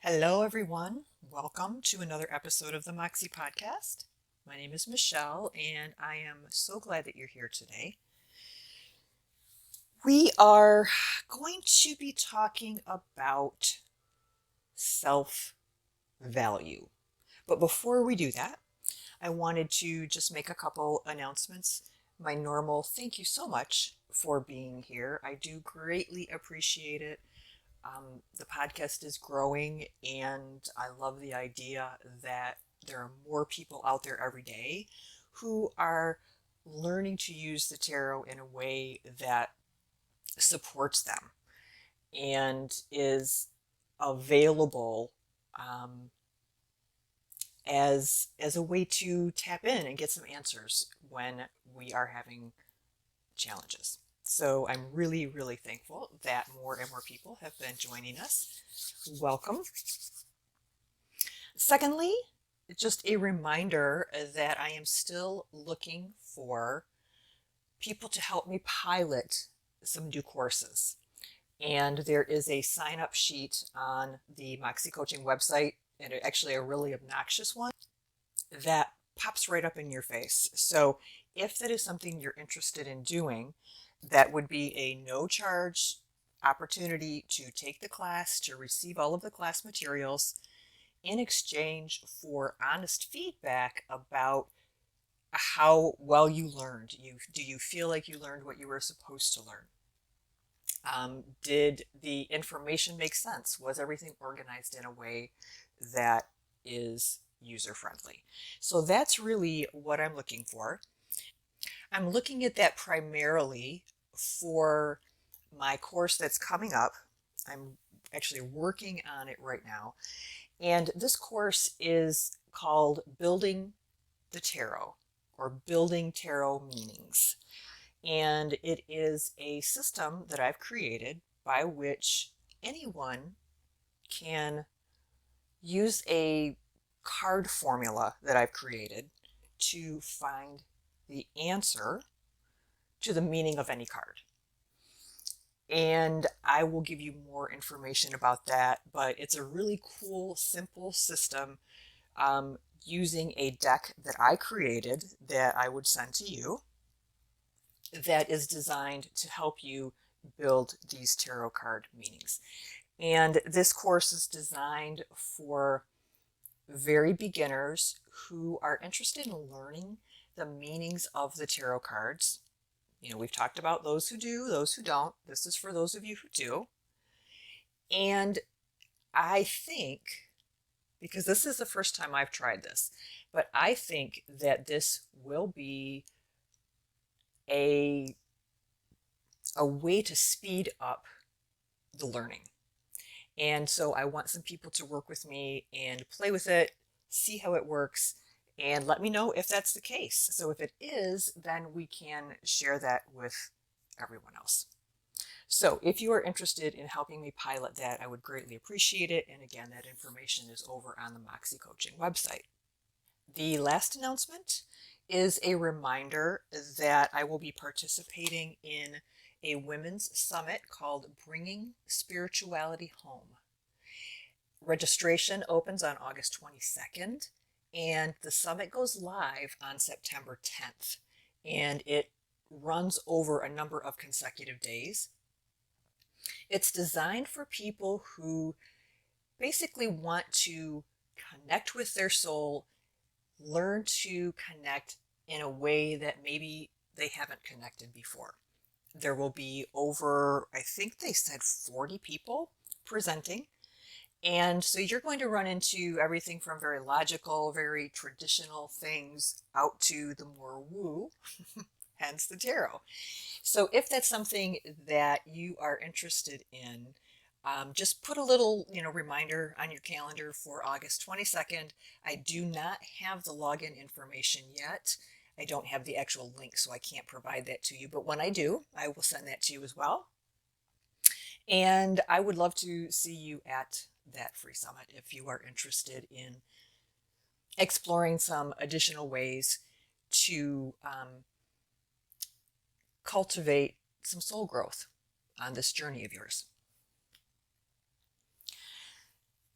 Hello, everyone. Welcome to another episode of the Moxxie podcast. My name is Michelle, and I am so glad that you're here today. We are going to be talking about self value. But before we do that, I wanted to just make a couple announcements. My normal thank you so much for being here. I do greatly appreciate it. The podcast is growing, and I love the idea that there are more people out there every day who are learning to use the tarot in a way that supports them and is available um, as a way to tap in and get some answers when we are having challenges. So I'm really, really thankful that more and more people have been joining us. Welcome. Secondly, just a reminder that I am still looking for people to help me pilot some new courses. And there is a sign up sheet on the Moxxie Coaching website, and actually a really obnoxious one that pops right up in your face. So if that is something you're interested in doing, that would be a no charge opportunity to take the class, to receive all of the class materials in exchange for honest feedback about how well you learned. Do you feel like you learned what you were supposed to learn? Did the information make sense? Was everything organized in a way that is user friendly? So that's really what I'm looking for. I'm looking at that primarily for my course that's coming up. I'm actually working on it right now. And this course is called Building the Tarot, or Building Tarot Meanings. And it is a system that I've created by which anyone can use a card formula that I've created to find the answer to the meaning of any card. And I will give you more information about that, but it's a really cool, simple system using a deck that I created that I would send to you that is designed to help you build these tarot card meanings. And this course is designed for very beginners who are interested in learning the meanings of the tarot cards. You know, we've talked about those who do, those who don't. This is for those of you who do. And I think, because this is the first time I've tried this, but I think that this will be a way to speed up the learning. And so I want some people to work with me and play with it, see how it works, and let me know if that's the case. So if it is, then we can share that with everyone else. So if you are interested in helping me pilot that, I would greatly appreciate it. And again, that information is over on the Moxxie Coaching website. The last announcement is a reminder that I will be participating in a women's summit called Bringing Spirituality Home. Registration opens on August 22nd, and the summit goes live on September 10th, and it runs over a number of consecutive days. It's designed for people who basically want to connect with their soul, learn to connect in a way that maybe they haven't connected before. There will be over, I think they said 40 people presenting. And so you're going to run into everything from very logical, very traditional things out to the more woo, hence the tarot. So if that's something that you are interested in, just put a little, reminder on your calendar for August 22nd. I do not have the login information yet. I don't have the actual link, so I can't provide that to you. But when I do, I will send that to you as well. And I would love to see you at that free summit if you are interested in exploring some additional ways to cultivate some soul growth on this journey of yours.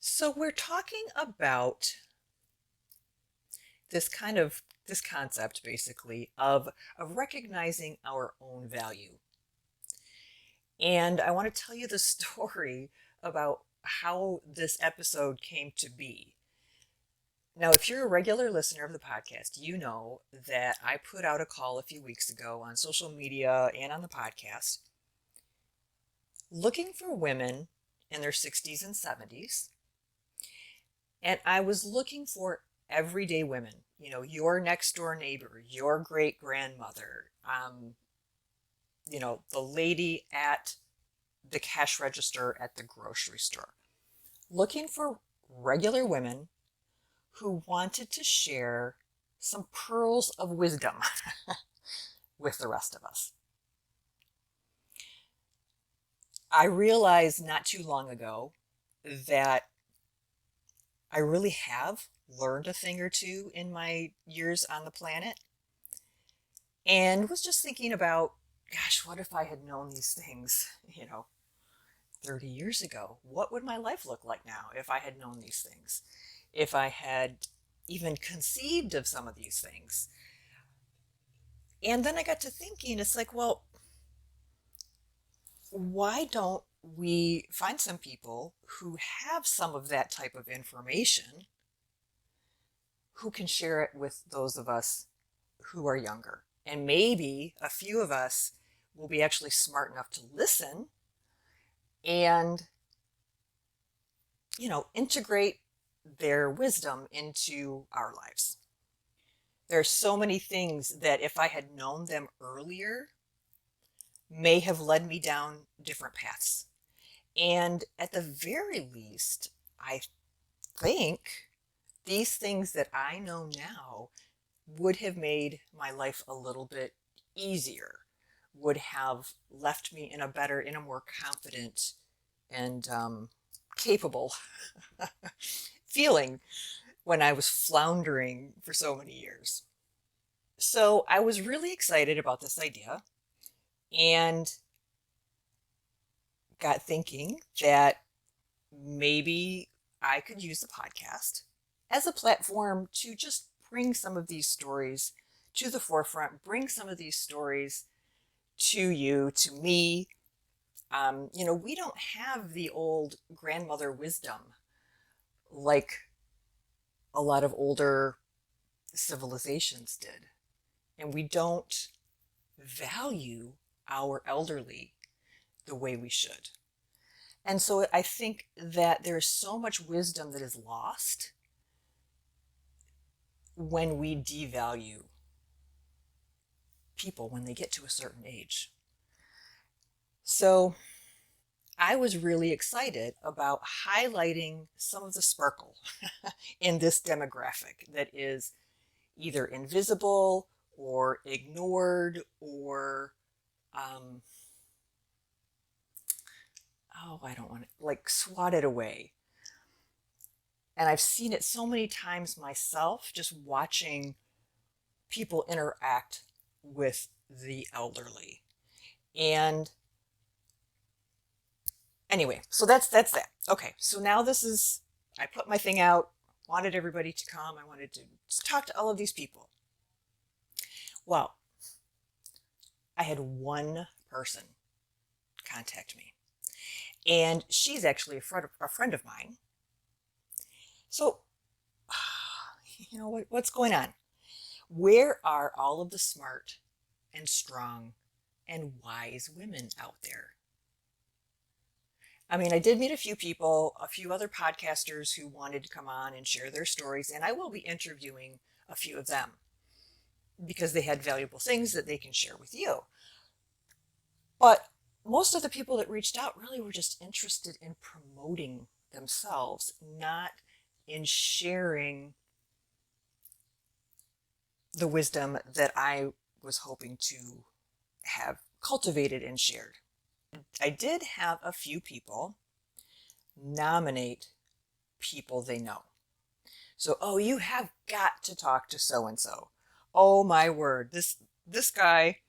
So we're talking about this concept basically of recognizing our own value. And I want to tell you the story about how this episode came to be. Now, if you're a regular listener of the podcast, you know that I put out a call a few weeks ago on social media and on the podcast looking for women in their 60s and 70s. And I was looking for everyday women, your next door neighbor, your great grandmother, the lady at the cash register at the grocery store. Looking for regular women who wanted to share some pearls of wisdom with the rest of us. I realized not too long ago that I really have learned a thing or two in my years on the planet, and was just thinking about, gosh, what if I had known these things, 30 years ago? What would my life look like now if I had known these things? If I had even conceived of some of these things? And then I got to thinking, it's like, well, why don't we find some people who have some of that type of information who can share it with those of us who are younger? And maybe a few of us will be actually smart enough to listen and, integrate their wisdom into our lives. There are so many things that if I had known them earlier, may have led me down different paths. And at the very least, I think these things that I know now would have made my life a little bit easier, would have left me in a more confident and capable feeling when I was floundering for so many years. So I was really excited about this idea and got thinking that maybe I could use the podcast as a platform to just bring some of these stories to the forefront, bring some of these stories to you, to me. We don't have the old grandmother wisdom like a lot of older civilizations did. And we don't value our elderly the way we should. And so I think that there's so much wisdom that is lost when we devalue people when they get to a certain age. So I was really excited about highlighting some of the sparkle in this demographic that is either invisible or ignored or, I don't want to, like, swatted away. And I've seen it so many times myself, just watching people interact with the elderly. And anyway, so that's that. Okay, so now I put my thing out, wanted everybody to come. I wanted to talk to all of these people. Well, I had one person contact me, and she's actually a friend of mine. So, what's going on? Where are all of the smart and strong and wise women out there? I mean, I did meet a few people, a few other podcasters who wanted to come on and share their stories, and I will be interviewing a few of them because they had valuable things that they can share with you. But most of the people that reached out really were just interested in promoting themselves, not in sharing the wisdom that I was hoping to have cultivated and shared. I did have a few people nominate people they know. So, you have got to talk to so and so. Oh my word, this guy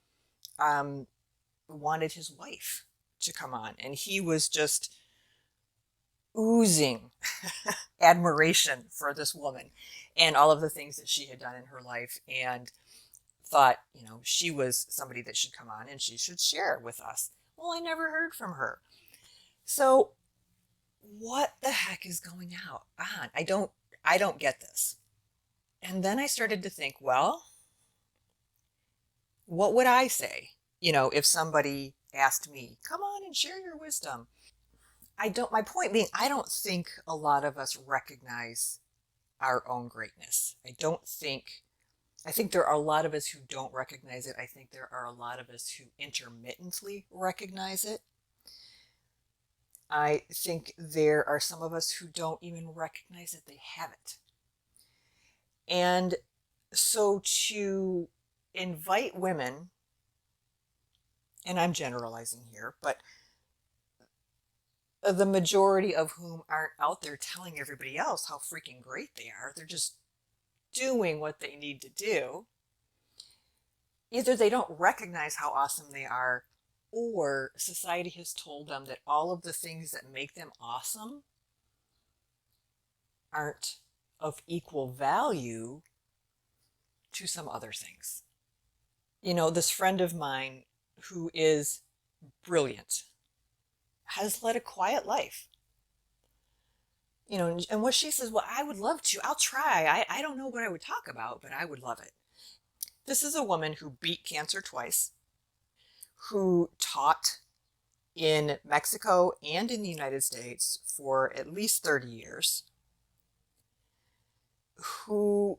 wanted his wife to come on, and he was just oozing admiration for this woman and all of the things that she had done in her life, and thought, she was somebody that should come on and she should share with us. Well, I never heard from her. So what the heck is going on? I don't get this. And then I started to think, well, what would I say? If somebody asked me, come on and share your wisdom. My point being, I don't think a lot of us recognize our own greatness. I think there are a lot of us who don't recognize it. I think there are a lot of us who intermittently recognize it. I think there are some of us who don't even recognize that they have it. And so to invite women, and I'm generalizing here, but the majority of whom aren't out there telling everybody else how freaking great they are, they're just doing what they need to do. Either they don't recognize how awesome they are, or society has told them that all of the things that make them awesome aren't of equal value to some other things. This friend of mine who is brilliant has led a quiet life. And what she says, well, I would love to. I'll try. I don't know what I would talk about, but I would love it. This is a woman who beat cancer twice, who taught in Mexico and in the United States for at least 30 years, who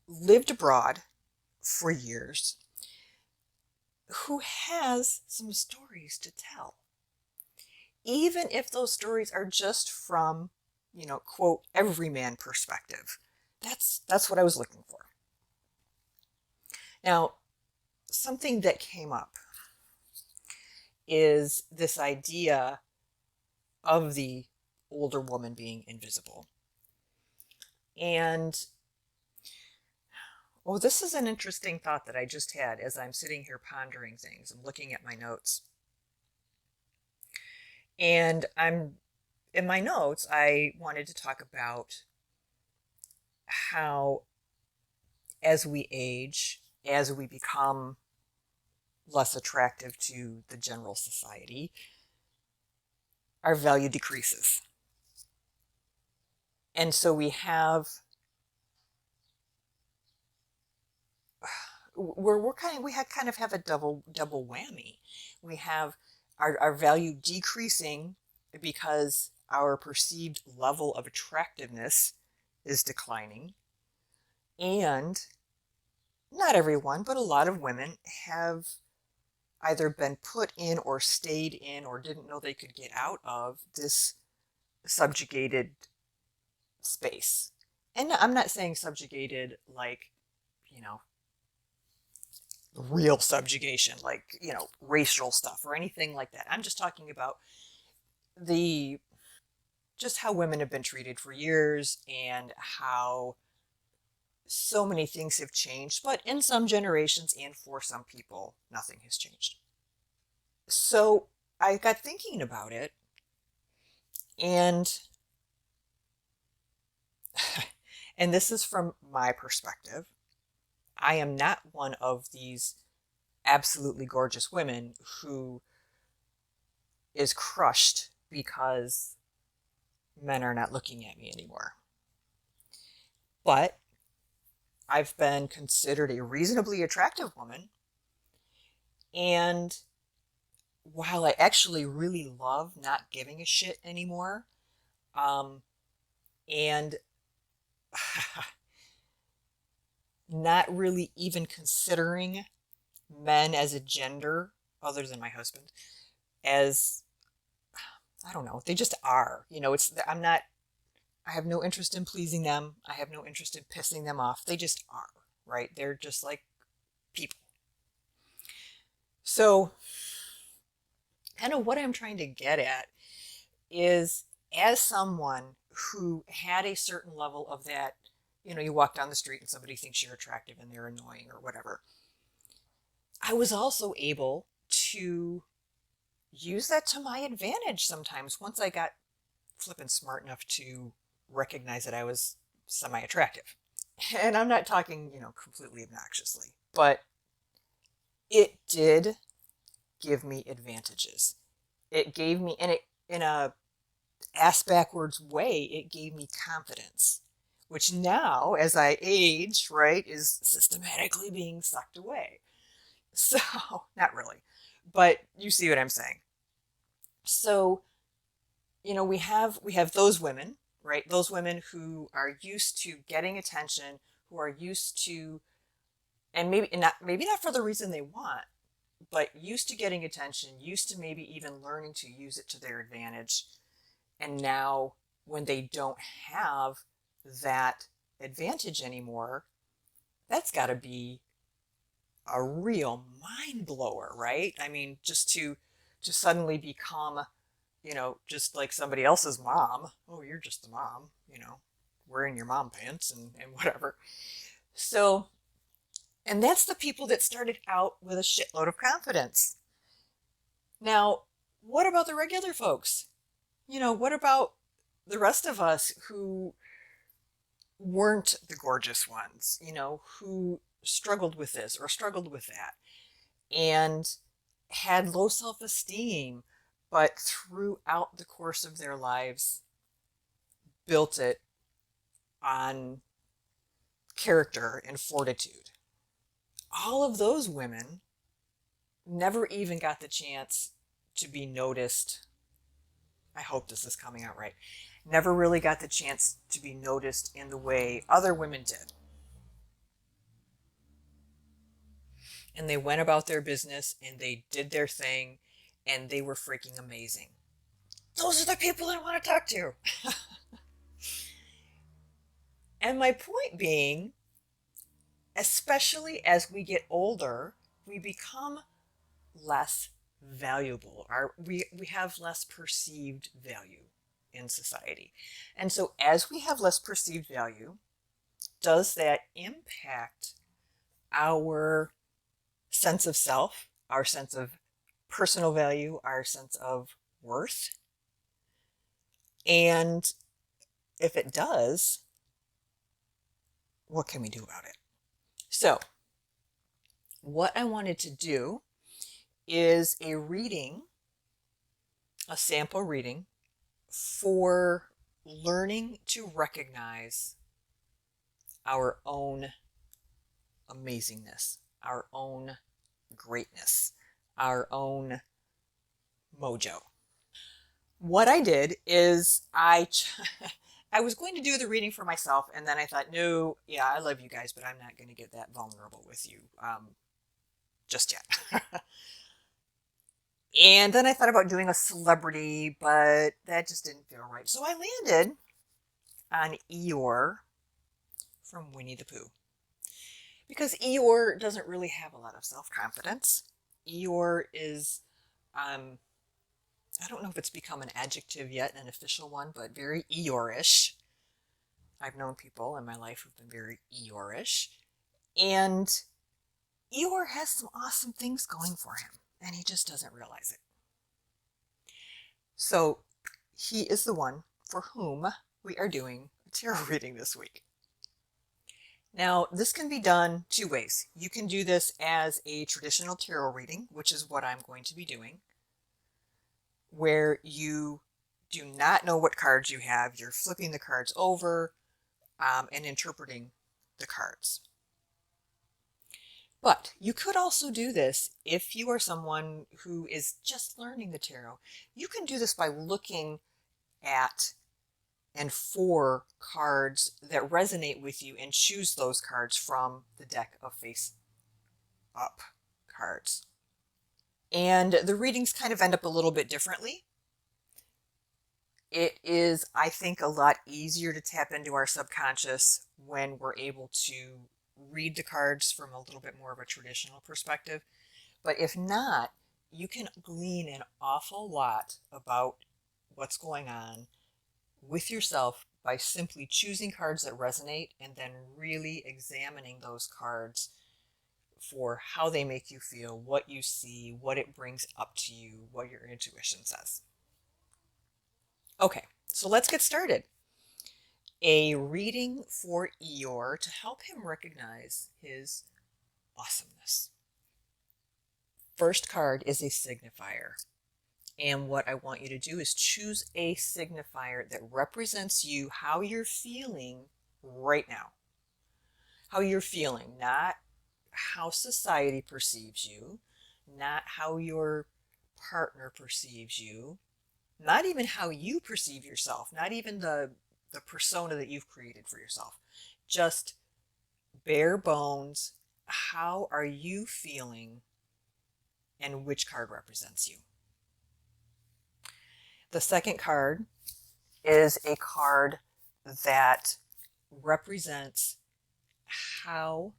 lived abroad for years, who has some stories to tell. Even if those stories are just from, quote, everyman perspective. That's what I was looking for. Now, something that came up is this idea of the older woman being invisible. And, well, this is an interesting thought that I just had as I'm sitting here pondering things and looking at my notes. And in my notes, I wanted to talk about how as we age, as we become less attractive to the general society, our value decreases. And so we kind of have a double whammy. We have our value decreasing because our perceived level of attractiveness is declining. And not everyone, but a lot of women have either been put in or stayed in or didn't know they could get out of this subjugated space. And I'm not saying subjugated like, real subjugation, like, racial stuff or anything like that. I'm just talking about just how women have been treated for years and how so many things have changed, but in some generations and for some people, nothing has changed. So I got thinking about it, and and this is from my perspective. I am not one of these absolutely gorgeous women who is crushed because men are not looking at me anymore. But I've been considered a reasonably attractive woman. And while I actually really love not giving a shit anymore, and not really even considering men as a gender other than my husband as, I don't know, they just are. I have no interest in pleasing them. I have no interest in pissing them off. They just are, right? They're just like people. So kind of what I'm trying to get at is, as someone who had a certain level of that, you walk down the street and somebody thinks you're attractive and they're annoying or whatever, I was also able to use that to my advantage sometimes once I got flipping smart enough to recognize that I was semi-attractive. And I'm not talking, completely obnoxiously, but it did give me advantages. It gave me, and it, in a ass backwards way, it gave me confidence, which now, as I age, right, is systematically being sucked away. So, not really, but you see what I'm saying. So, we have those women, right? Those women who are used to getting attention, who are used to, and maybe not for the reason they want, but used to getting attention, used to maybe even learning to use it to their advantage. And now when they don't have that advantage anymore, that's got to be a real mind blower, right? I mean, just to suddenly become, just like somebody else's mom. Oh, you're just the mom, wearing your mom pants and whatever. So, and that's the people that started out with a shitload of confidence. Now, what about the regular folks? What about the rest of us who weren't the gorgeous ones, who struggled with this or struggled with that and had low self esteem, but throughout the course of their lives built it on character and fortitude? All of those women never even got the chance to be noticed. I hope this is coming out right. Never really got the chance to be noticed in the way other women did. And they went about their business and they did their thing and they were freaking amazing. Those are the people I want to talk to. And my point being, especially as we get older, we become less valuable. We have less perceived value in society. And so as we have less perceived value, does that impact our sense of self, our sense of personal value, our sense of worth? And if it does, what can we do about it? So, what I wanted to do is a reading, a sample reading for learning to recognize our own amazingness, our own greatness, our own mojo. What I did is I was going to do the reading for myself, and then I thought, no, yeah, I love you guys, but I'm not going to get that vulnerable with you just yet. And then I thought about doing a celebrity, but that just didn't feel right. So I landed on Eyore from Winnie the Pooh. Because Eyore doesn't really have a lot of self-confidence. Eyore is, I don't know if it's become an adjective yet, an official one, but very Eyore-ish. I've known people in my life who've been very Eyore-ish. And Eyore has some awesome things going for him, and he just doesn't realize it. So he is the one for whom we are doing a tarot reading this week. Now, this can be done two ways. You can do this as a traditional tarot reading, which is what I'm going to be doing, where you do not know what cards you have. You're flipping the cards over and interpreting the cards. But you could also do this if you are someone who is just learning the tarot. You can do this by looking at and for cards that resonate with you and choose those cards from the deck of face up cards. And the readings kind of end up a little bit differently. It is, I think, a lot easier to tap into our subconscious when we're able to read the cards from a little bit more of a traditional perspective. But if not, you can glean an awful lot about what's going on with yourself by simply choosing cards that resonate and then really examining those cards for how they make you feel, what you see, what it brings up to you, what your intuition says. Okay, So let's get started. A reading for Eyore to help him recognize his awesomeness. First card is a signifier. And what I want you to do is choose a signifier that represents you, how you're feeling right now. How you're feeling, not how society perceives you, not how your partner perceives you, not even how you perceive yourself, not even the persona that you've created for yourself. Just bare bones, how are you feeling and which card represents you? The second card is a card that represents how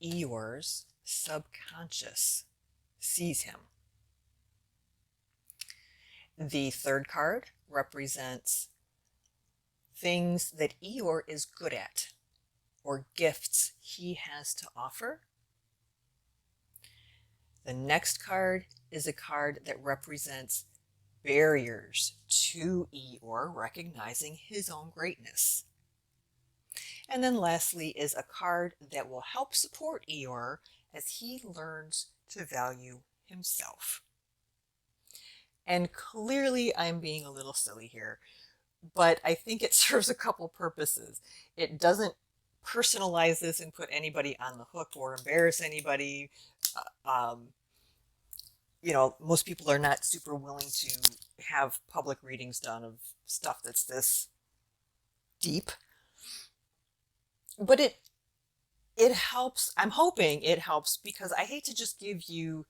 Eeyore's subconscious sees him. The third card represents things that Eyore is good at or gifts he has to offer. The next card is a card that represents barriers to Eyore recognizing his own greatness. And then lastly is a card that will help support Eyore as he learns to value himself. And clearly I'm being a little silly here, but I think it serves a couple purposes. It doesn't personalize this and put anybody on the hook or embarrass anybody. Most people are not super willing to have public readings done of stuff that's this deep. But it helps. I'm hoping it helps because I hate to just give you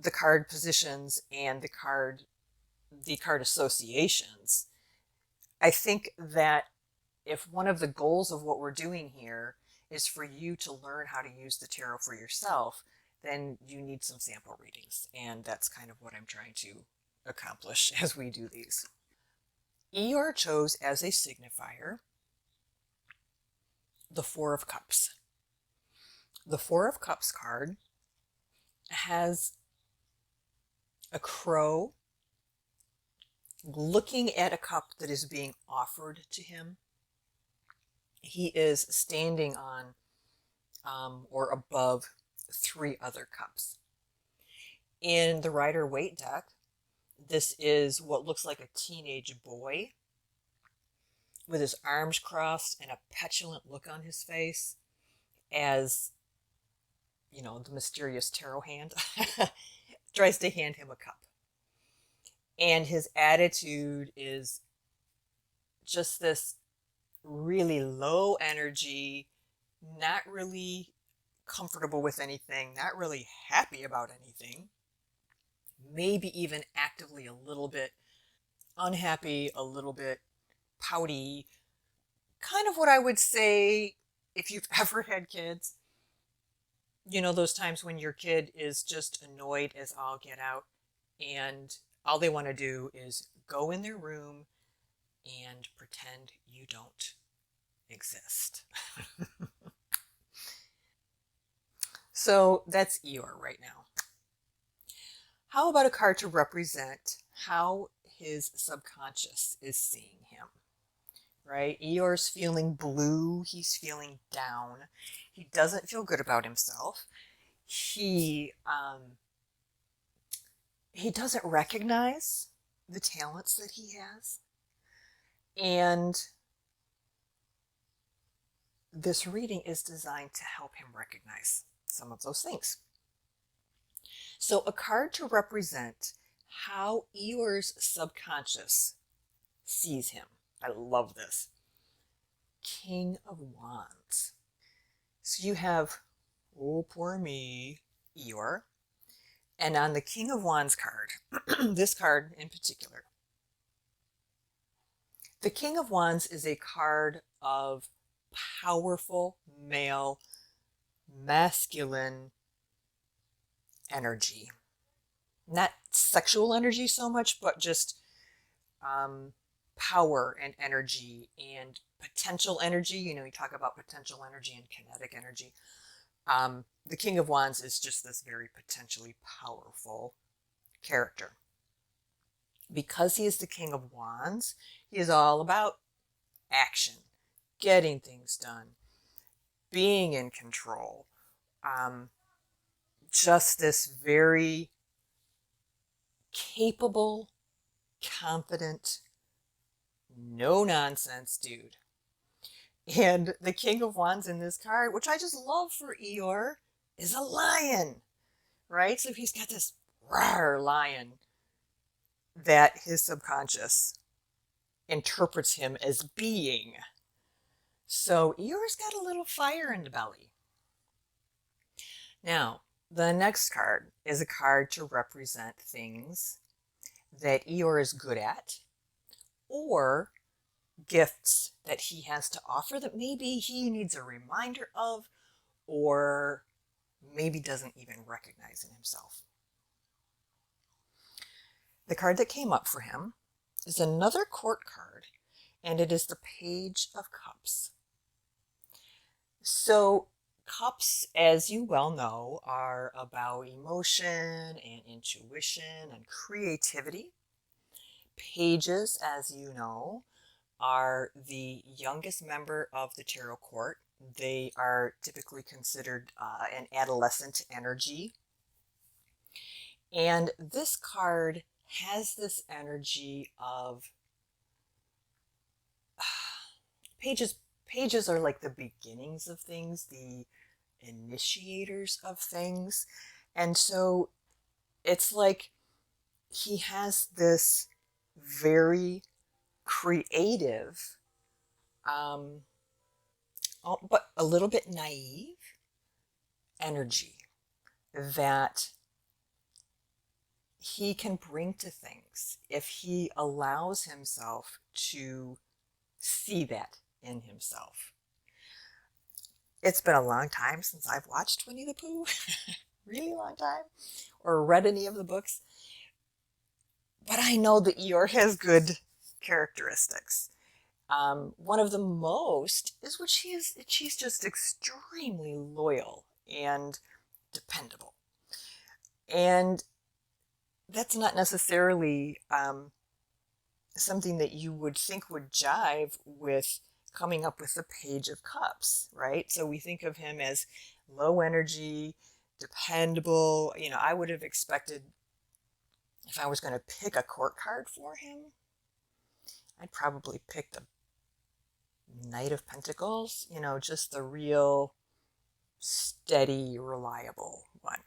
the card positions and the card associations. I think that if one of the goals of what we're doing here is for you to learn how to use the tarot for yourself, then you need some sample readings. And that's kind of what I'm trying to accomplish as we do these. Eyore chose as a signifier the Four of Cups. The Four of Cups card has a crow looking at a cup that is being offered to him. He is standing on or above 3 other cups. In the Rider-Waite deck, this is what looks like a teenage boy with his arms crossed and a petulant look on his face as, the mysterious tarot hand tries to hand him a cup. And his attitude is just this really low energy, not really comfortable with anything, not really happy about anything, maybe even actively a little bit unhappy, a little bit pouty, kind of what I would say if you've ever had kids. Those times when your kid is just annoyed as all get out and all they want to do is go in their room and pretend you don't exist. So that's Eyore right now. How about a card to represent how his subconscious is seeing him? Right? Eeyore's feeling blue. He's feeling down. He doesn't feel good about himself. He doesn't recognize the talents that he has. And this reading is designed to help him recognize some of those things. So a card to represent how Eeyore's subconscious sees him. I love this. King of Wands. So you have, oh, poor me, Eyore. And on the King of Wands card, this card in particular, the King of Wands is a card of powerful male, masculine energy. Not sexual energy so much, but just power and energy and potential energy. You talk about potential energy and kinetic energy. The King of Wands is just this very potentially powerful character. Because he is the King of Wands, he is all about action, getting things done, being in control. Just this very capable, confident, no nonsense dude. And the King of Wands in this card, which I just love for Eyore, is a lion, right? So he's got this rawr lion that his subconscious interprets him as being. So Eeyore's got a little fire in the belly. Now, the next card is a card to represent things that Eyore is good at, or gifts that he has to offer that maybe he needs a reminder of, or maybe doesn't even recognize in himself. The card that came up for him is another court card, and it is the Page of Cups. So cups, as you well know, are about emotion and intuition and creativity. Pages, as you know, are the youngest member of the tarot court. They are typically considered an adolescent energy. And this card has this energy of pages are like the beginnings of things, the initiators of things. And so it's like he has this very creative, but a little bit naive energy that he can bring to things if he allows himself to see that in himself. It's been a long time since I've watched Winnie the Pooh, really long time, or read any of the books. But I know that Eyore has good characteristics. One of the most is she's just extremely loyal and dependable. And that's not necessarily something that you would think would jive with coming up with the Page of Cups, right? So we think of him as low energy, dependable. You know, I would have expected, if I was going to pick a court card for him, I'd probably pick the Knight of Pentacles, you know, just the real steady, reliable one.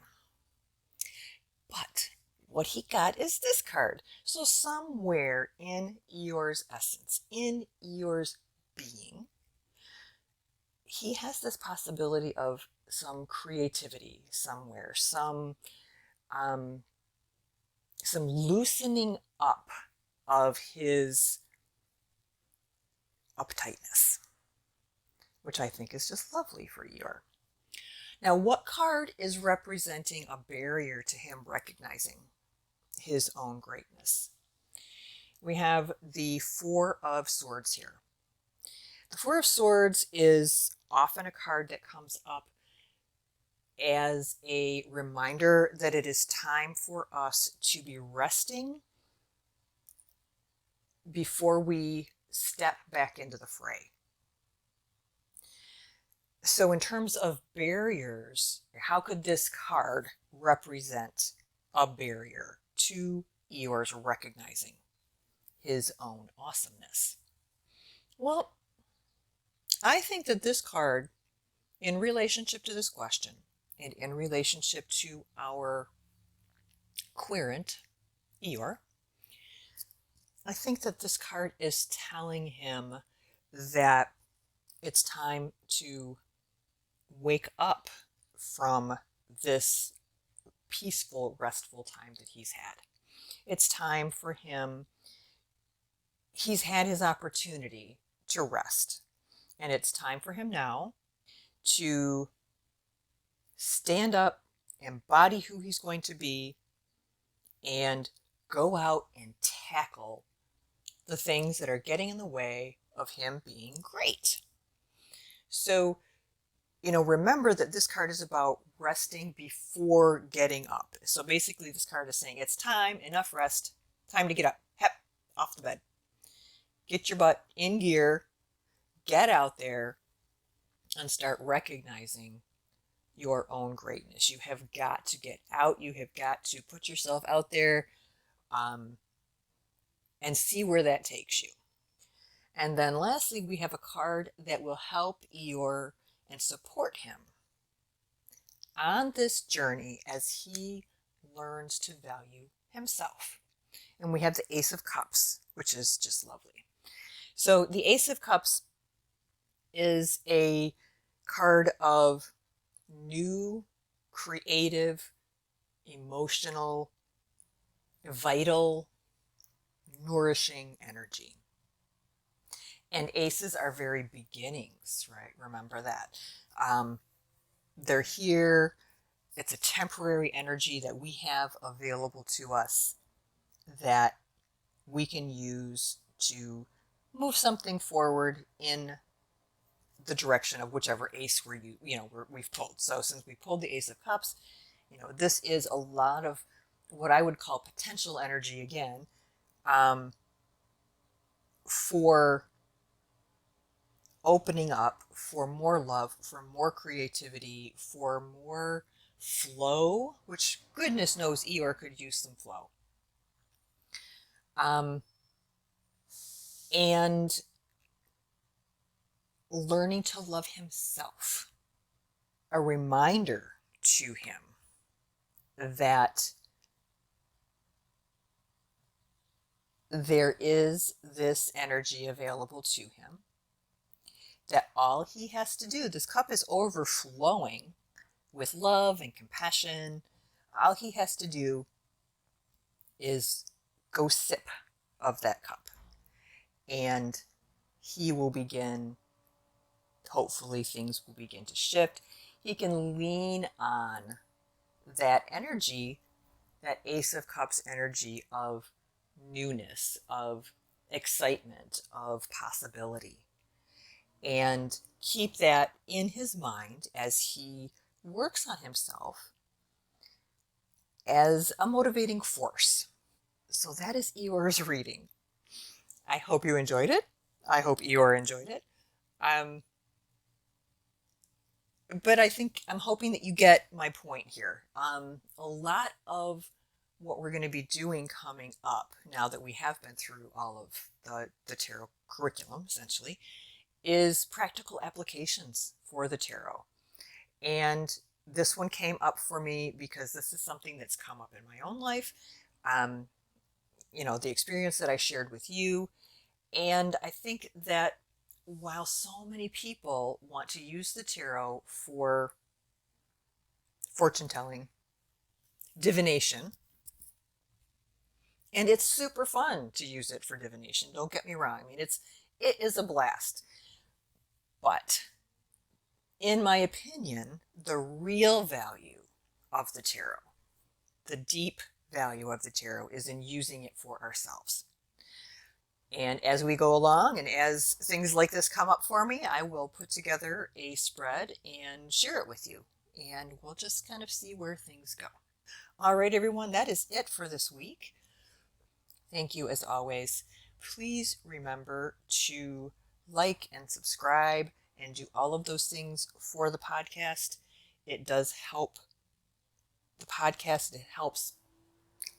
But what he got is this card. So somewhere in Eeyore's essence, in Eeyore's being, he has this possibility of some creativity somewhere, some loosening up of his uptightness, which I think is just lovely for Eyore. Now, what card is representing a barrier to him recognizing his own greatness? We have the Four of Swords here. The Four of Swords is often a card that comes up as a reminder that it is time for us to be resting before we step back into the fray. So in terms of barriers, how could this card represent a barrier to Eeyore's recognizing his own awesomeness? Well, I think that this card, in relationship to this question, and in relationship to our querent, Eyore, I think that this card is telling him that it's time to wake up from this peaceful, restful time that he's had. It's time for him. He's had his opportunity to rest, and it's time for him now to stand up, embody who he's going to be, and go out and tackle the things that are getting in the way of him being great. So, you know, remember that this card is about resting before getting up. So basically this card is saying it's time, enough rest, Time to get up. Hep, off the bed. Get your butt in gear, get out there, and start recognizing your own greatness. You have got to get out. You have got to put yourself out there um, and see where that takes you. And then lastly, we have a card that will help Eyore and support him on this journey as he learns to value himself. And we have the Ace of Cups, which is just lovely. So the Ace of Cups is a card of new, creative, emotional, vital, nourishing energy. And aces are very beginnings, right? Remember that. They're here. It's a temporary energy that we have available to us that we can use to move something forward in the direction of whichever ace we've pulled. So since we pulled the Ace of Cups, this is a lot of what I would call potential energy again, for opening up, for more love, for more creativity, for more flow, which goodness knows Eyore could use some flow. And learning to love himself. A reminder to him that there is this energy available to him, that all he has to do, this cup is overflowing with love and compassion. All he has to do is go sip of that cup, and he will begin, hopefully things will begin to shift. He can lean on that energy, that Ace of Cups energy of newness, of excitement, of possibility, and keep that in his mind as he works on himself as a motivating force. So that is Eyore's reading. I hope you enjoyed it. I hope Eyore enjoyed it. But I'm hoping that you get my point here. A lot of what we're going to be doing coming up, now that we have been through all of the tarot curriculum, essentially, is practical applications for the tarot. And this one came up for me because this is something that's come up in my own life. The experience that I shared with you. And I think that while so many people want to use the tarot for fortune telling, divination, and it's super fun to use it for divination, don't get me wrong. It is a blast. But in my opinion, the real value of the tarot, the deep value of the tarot, is in using it for ourselves. And as we go along, and as things like this come up for me, I will put together a spread and share it with you. And we'll just kind of see where things go. All right, everyone, that is it for this week. Thank you as always. Please remember to like and subscribe and do all of those things for the podcast. It does help the podcast. It helps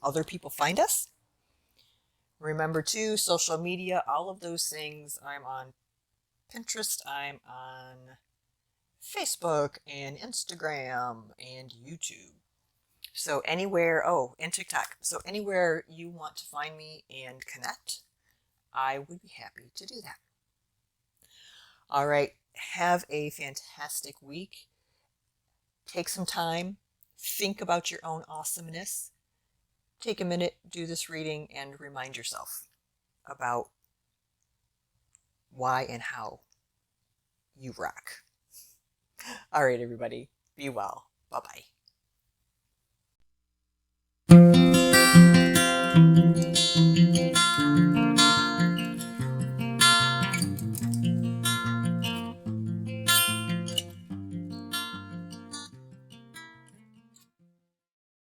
other people find us. Remember too, social media, all of those things. I'm on Pinterest, I'm on Facebook and Instagram and YouTube. So anywhere, and TikTok. So anywhere you want to find me and connect, I would be happy to do that. All right, have a fantastic week. Take some time, think about your own awesomeness. Take a minute, do this reading, and remind yourself about why and how you rock. All right, everybody, be well. Bye-bye.